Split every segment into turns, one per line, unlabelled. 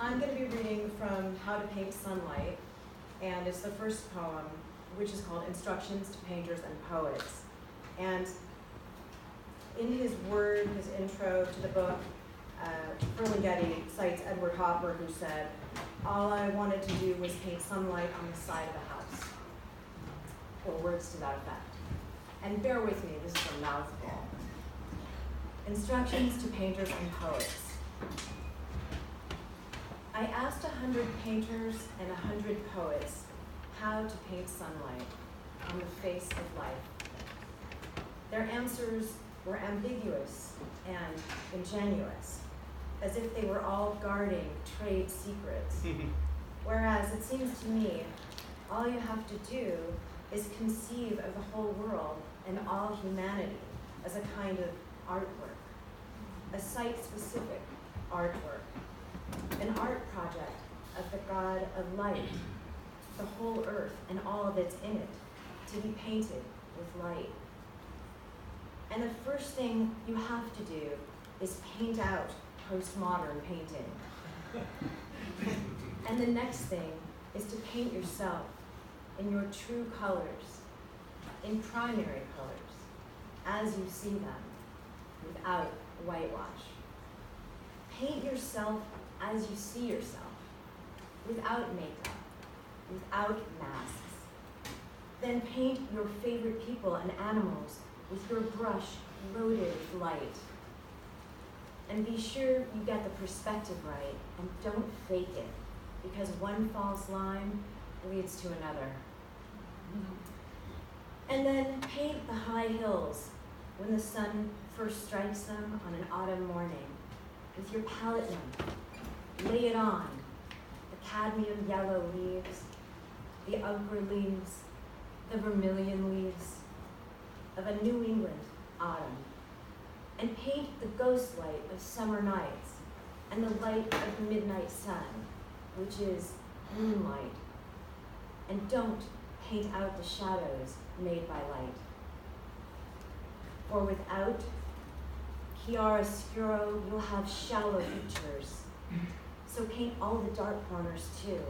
I'm going to be reading from How to Paint Sunlight, and it's the first poem, which is called Instructions to Painters and Poets. And in his intro to the book, Ferlinghetti cites Edward Hopper, who said, "All I wanted to do was paint sunlight on the side of the house," or words to that effect. And bear with me, this is a mouthful. Instructions to Painters and Poets. I asked 100 painters and 100 poets how to paint sunlight on the face of life. Their answers were ambiguous and ingenuous, as if they were all guarding trade secrets. Whereas it seems to me, all you have to do is conceive of the whole world and all humanity as a kind of artwork, a site-specific artwork, an art project of the God of light, the whole earth and all that's in it, to be painted with light. And the first thing you have to do is paint out postmodern painting. And the next thing is to paint yourself in your true colors, in primary colors, as you see them, without whitewash. Paint yourself as you see yourself, without makeup, without masks. Then paint your favorite people and animals with your brush loaded with light. And be sure you get the perspective right and don't fake it, because one false line leads to another. And then paint the high hills when the sun first strikes them on an autumn morning with your palette knife. Lay it on, the cadmium yellow leaves, the ochre leaves, the vermilion leaves of a New England autumn, and paint the ghost light of summer nights and the light of the midnight sun, which is moonlight. And don't paint out the shadows made by light. For without chiaroscuro, you'll have shallow features. So paint all the dark corners too,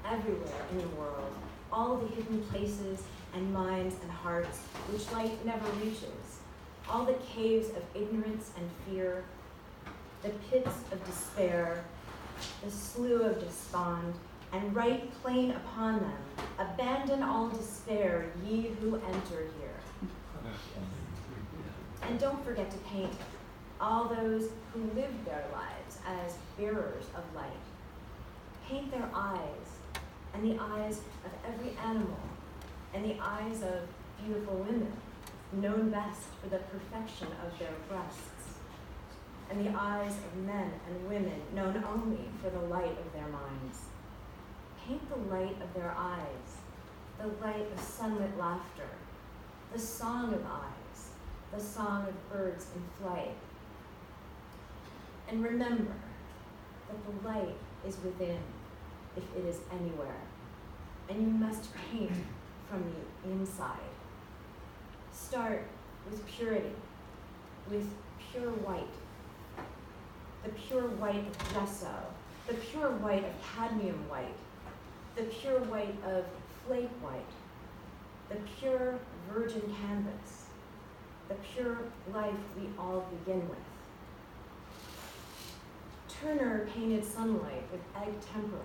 everywhere in the world, all the hidden places and minds and hearts which light never reaches, all the caves of ignorance and fear, the pits of despair, the slough of despond, and write plain upon them, abandon all despair, ye who enter here. And don't forget to paint all those who lived their lives as bearers of light. Paint their eyes, and the eyes of every animal, and the eyes of beautiful women, known best for the perfection of their breasts, and the eyes of men and women, known only for the light of their minds. Paint the light of their eyes, the light of sunlit laughter, the song of eyes, the song of birds in flight. And remember that the light is within, if it is anywhere, and you must paint from the inside. Start with purity, with pure white, the pure white of gesso, the pure white of cadmium white, the pure white of flake white, the pure virgin canvas, the pure life we all begin with. Turner painted sunlight with egg tempera,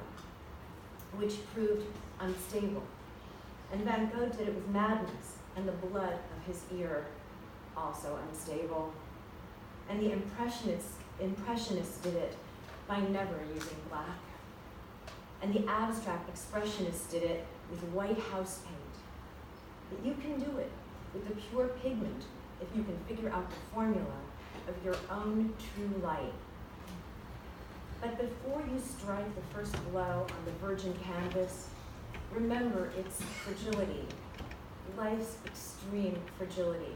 which proved unstable. And Van Gogh did it with madness and the blood of his ear, also unstable. And the Impressionists did it by never using black. And the abstract expressionists did it with white house paint. But you can do it with the pure pigment if you can figure out the formula of your own true light. But before you strike the first blow on the virgin canvas, remember its fragility, life's extreme fragility.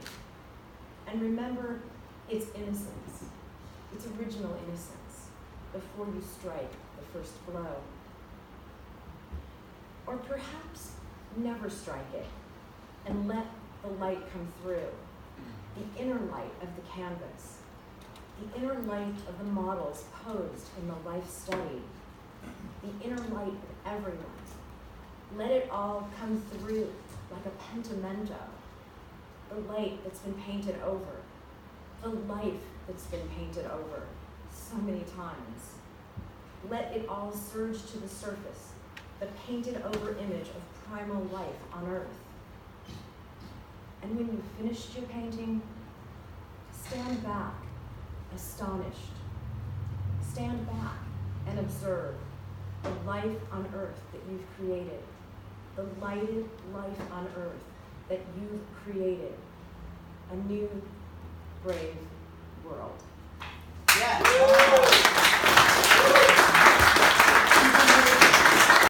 And remember its innocence, its original innocence, before you strike the first blow. Or perhaps never strike it and let the light come through, the inner light of the canvas, the inner light of the models posed in the life study, the inner light of everyone. Let it all come through like a pentimento, the light that's been painted over, the life that's been painted over so many times. Let it all surge to the surface, the painted over image of primal life on earth. And when you've finished your painting, stand back, astonished. Stand back and observe the life on earth that you've created, the lighted life on earth that you've created, a new, brave world.
Yeah.